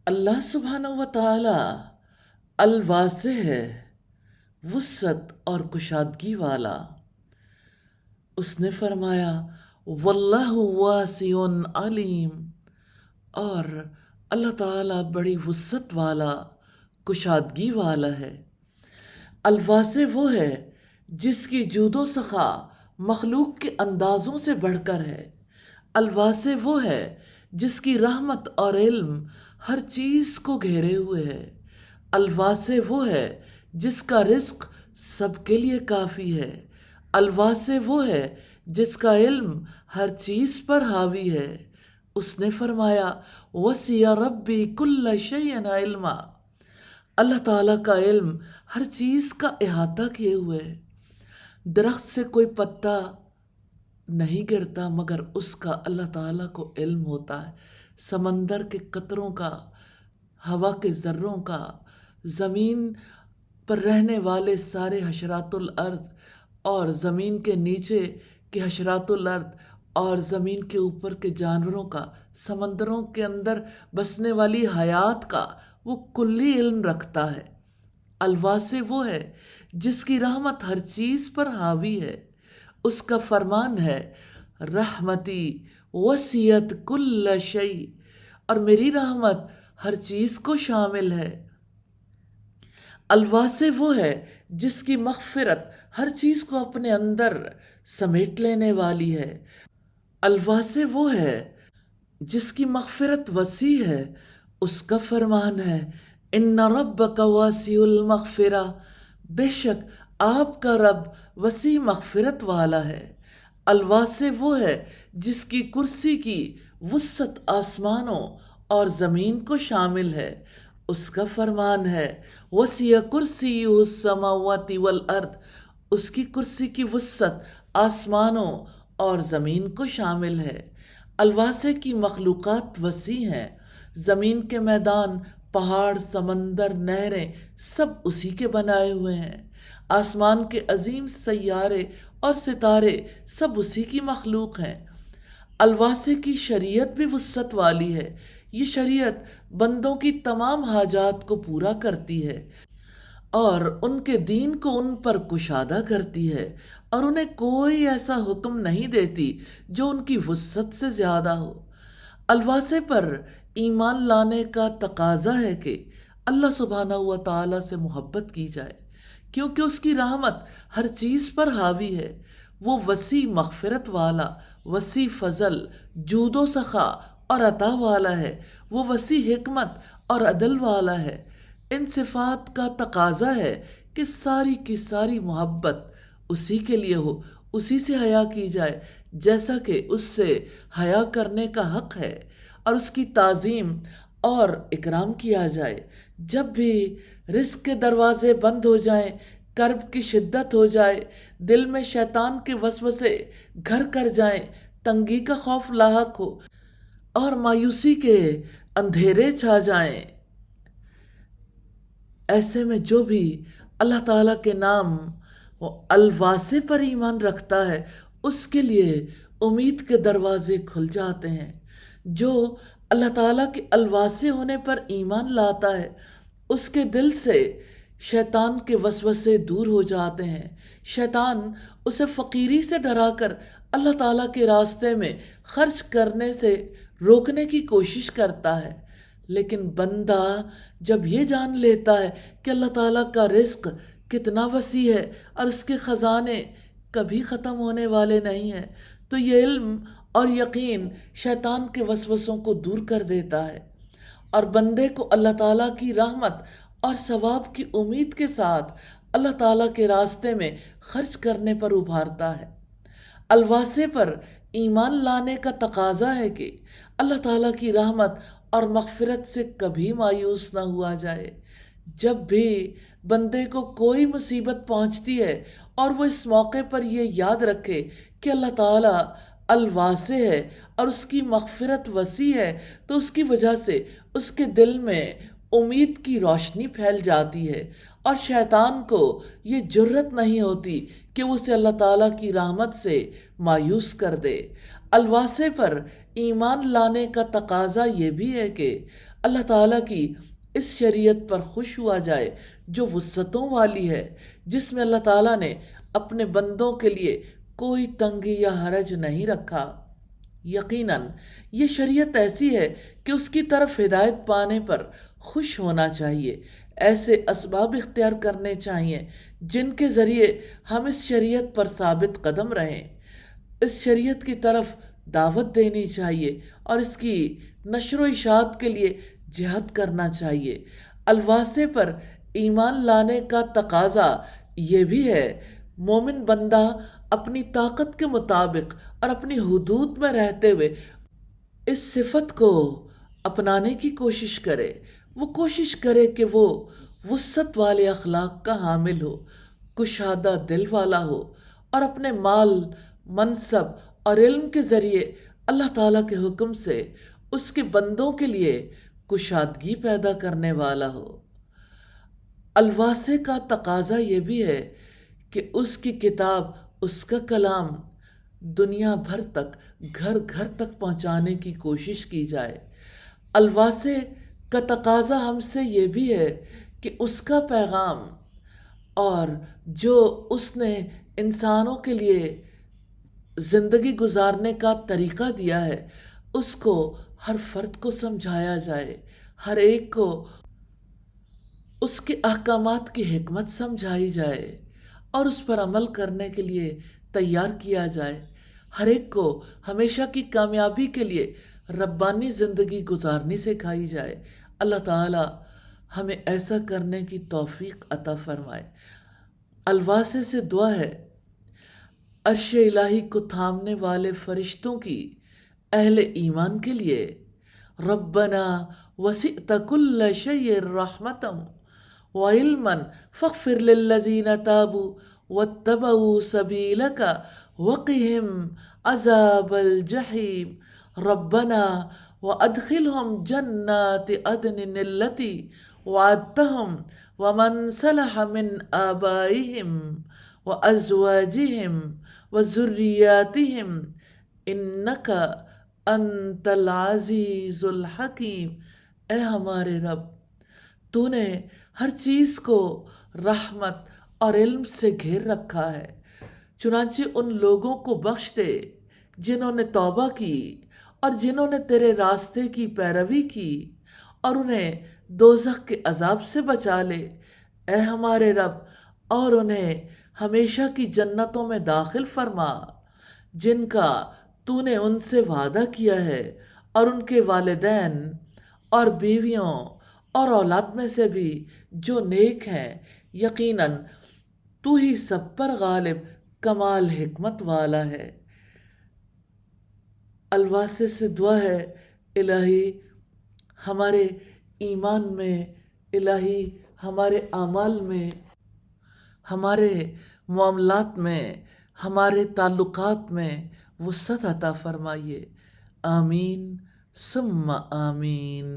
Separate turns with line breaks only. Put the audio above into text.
اللہ سبحانہ و تعالی الواسع ہے، وسعت اور کشادگی والا۔ اس نے فرمایا واللہ واسع علیم، اور اللہ تعالیٰ بڑی وسعت والا، کشادگی والا ہے۔ الواسع وہ ہے جس کی جود و سخا مخلوق کے اندازوں سے بڑھ کر ہے۔ الواسع وہ ہے جس کی رحمت اور علم ہر چیز کو گھیرے ہوئے ہے۔ الواسع وہ ہے جس کا رزق سب کے لیے کافی ہے۔ الواسع وہ ہے جس کا علم ہر چیز پر حاوی ہے۔ اس نے فرمایا وسع ربی کل شیء علما، اللہ تعالیٰ کا علم ہر چیز کا احاطہ کیے ہوئے ہے۔ درخت سے کوئی پتا نہیں گرتا مگر اس کا اللہ تعالیٰ کو علم ہوتا ہے۔ سمندر کے قطروں کا، ہوا کے ذروں کا، زمین پر رہنے والے سارے حشرات الارض، اور زمین کے نیچے کے حشرات الارض، اور زمین کے اوپر کے جانوروں کا، سمندروں کے اندر بسنے والی حیات کا وہ کلی علم رکھتا ہے۔ الواسع وہ ہے جس کی رحمت ہر چیز پر حاوی ہے۔ اس کا فرمان ہے رحمتی وسعت کل شیء، اور میری رحمت ہر چیز کو شامل ہے۔ الواسع وہ ہے جس کی مغفرت ہر چیز کو اپنے اندر سمیٹ لینے والی ہے۔ الواسع وہ ہے جس کی مغفرت وسیع ہے۔ اس کا فرمان ہے ان ربک واسع المغفرہ، بے شک آپ کا رب وسیع مغفرت والا ہے۔ الواسع وہ ہے جس کی کرسی کی وسعت آسمانوں اور زمین کو شامل ہے۔ اس کا فرمان ہے وسع کرسیہ السماوات والارض، اس کی کرسی کی وسعت آسمانوں اور زمین کو شامل ہے۔ الواسع کی مخلوقات وسیع ہیں، زمین کے میدان، پہاڑ، سمندر، نہریں سب اسی کے بنائے ہوئے ہیں۔ آسمان کے عظیم سیارے اور ستارے سب اسی کی مخلوق ہیں۔ الواسع کی شریعت بھی وسعت والی ہے۔ یہ شریعت بندوں کی تمام حاجات کو پورا کرتی ہے اور ان کے دین کو ان پر کشادہ کرتی ہے، اور انہیں کوئی ایسا حکم نہیں دیتی جو ان کی وسعت سے زیادہ ہو۔ الواسع پر ایمان لانے کا تقاضا ہے کہ اللہ سبحانہ و تعالیٰ سے محبت کی جائے، کیونکہ اس کی رحمت ہر چیز پر حاوی ہے۔ وہ وسیع مغفرت والا، وسیع فضل، جود و سخا اور عطا والا ہے۔ وہ وسیع حکمت اور عدل والا ہے۔ ان صفات کا تقاضا ہے کہ ساری کی ساری محبت اسی کے لیے ہو، اسی سے حیا کی جائے جیسا کہ اس سے حیا کرنے کا حق ہے، اور اس کی تعظیم اور اکرام کیا جائے۔ جب بھی رزق کے دروازے بند ہو جائیں، کرب کی شدت ہو جائے، دل میں شیطان کے وسوسے گھر کر جائیں، تنگی کا خوف لاحق ہو اور مایوسی کے اندھیرے چھا جائیں، ایسے میں جو بھی اللہ تعالیٰ کے نام وہ الواسع پر ایمان رکھتا ہے اس کے لیے امید کے دروازے کھل جاتے ہیں۔ جو اللہ تعالیٰ کے الواسع ہونے پر ایمان لاتا ہے اس کے دل سے شیطان کے وسوسے دور ہو جاتے ہیں۔ شیطان اسے فقیری سے ڈرا کر اللہ تعالیٰ کے راستے میں خرچ کرنے سے روکنے کی کوشش کرتا ہے، لیکن بندہ جب یہ جان لیتا ہے کہ اللہ تعالیٰ کا رزق کتنا وسیع ہے اور اس کے خزانے کبھی ختم ہونے والے نہیں ہیں، تو یہ علم اور یقین شیطان کے وسوسوں کو دور کر دیتا ہے اور بندے کو اللہ تعالیٰ کی رحمت اور ثواب کی امید کے ساتھ اللہ تعالیٰ کے راستے میں خرچ کرنے پر ابھارتا ہے۔ الواسع پر ایمان لانے کا تقاضا ہے کہ اللہ تعالیٰ کی رحمت اور مغفرت سے کبھی مایوس نہ ہوا جائے۔ جب بھی بندے کو کوئی مصیبت پہنچتی ہے اور وہ اس موقع پر یہ یاد رکھے کہ اللہ تعالیٰ الواسع ہے اور اس کی مغفرت وسیع ہے، تو اس کی وجہ سے اس کے دل میں امید کی روشنی پھیل جاتی ہے اور شیطان کو یہ جرت نہیں ہوتی کہ وہ اسے اللہ تعالیٰ کی رحمت سے مایوس کر دے۔ الواسع پر ایمان لانے کا تقاضا یہ بھی ہے کہ اللہ تعالیٰ کی اس شریعت پر خوش ہوا جائے جو وسعتوں والی ہے، جس میں اللہ تعالیٰ نے اپنے بندوں کے لیے کوئی تنگی یا حرج نہیں رکھا۔ یقیناً یہ شریعت ایسی ہے کہ اس کی طرف ہدایت پانے پر خوش ہونا چاہیے، ایسے اسباب اختیار کرنے چاہیے جن کے ذریعے ہم اس شریعت پر ثابت قدم رہیں۔ اس شریعت کی طرف دعوت دینی چاہیے اور اس کی نشر و اشاعت کے لیے جہاد کرنا چاہیے۔ الواسے پر ایمان لانے کا تقاضا یہ بھی ہے مومن بندہ اپنی طاقت کے مطابق اور اپنی حدود میں رہتے ہوئے اس صفت کو اپنانے کی کوشش کرے۔ وہ کوشش کرے کہ وہ وسعت والے اخلاق کا حامل ہو، کشادہ دل والا ہو اور اپنے مال، منصب اور علم کے ذریعے اللہ تعالیٰ کے حکم سے اس کے بندوں کے لیے کشادگی پیدا کرنے والا ہو۔ الواسے کا تقاضا یہ بھی ہے کہ اس کی کتاب، اس کا کلام دنیا بھر تک، گھر گھر تک پہنچانے کی کوشش کی جائے۔ الواسے کا تقاضا ہم سے یہ بھی ہے کہ اس کا پیغام اور جو اس نے انسانوں کے لیے زندگی گزارنے کا طریقہ دیا ہے اس کو ہر فرد کو سمجھایا جائے، ہر ایک کو اس کے احکامات کی حکمت سمجھائی جائے اور اس پر عمل کرنے کے لیے تیار کیا جائے، ہر ایک کو ہمیشہ کی کامیابی کے لیے ربانی زندگی گزارنی سکھائی جائے۔ اللہ تعالی ہمیں ایسا کرنے کی توفیق عطا فرمائے۔ الواسے سے دعا ہے عرش الہی کو تھامنے والے فرشتوں کی اہل ایمان کے لیے، ربنا وسعت كل شيء رحمة وعلما فاغفر للذين تابوا واتبعوا سبيلك وقهم عذاب الجحيم ربنا وادخلهم جنات عدن التي وعدتهم ومن صلح من آبائهم وأزواجهم وذرياتهم إنك انت العزیز الحکیم۔ اے ہمارے رب، تو نے ہر چیز کو رحمت اور علم سے گھیر رکھا ہے، چنانچہ ان لوگوں کو بخش دے جنہوں نے توبہ کی اور جنہوں نے تیرے راستے کی پیروی کی، اور انہیں دوزخ کے عذاب سے بچا لے اے ہمارے رب، اور انہیں ہمیشہ کی جنتوں میں داخل فرما جن کا تو نے ان سے وعدہ کیا ہے، اور ان کے والدین اور بیویوں اور اولاد میں سے بھی جو نیک ہیں۔ یقیناً تو ہی سب پر غالب، کمال حکمت والا ہے۔ الواسے سے دعا ہے الہی ہمارے ایمان میں، الہی ہمارے اعمال میں، ہمارے معاملات میں، ہمارے تعلقات میں وسعت عطا فرمائیے۔ آمین ثم آمین۔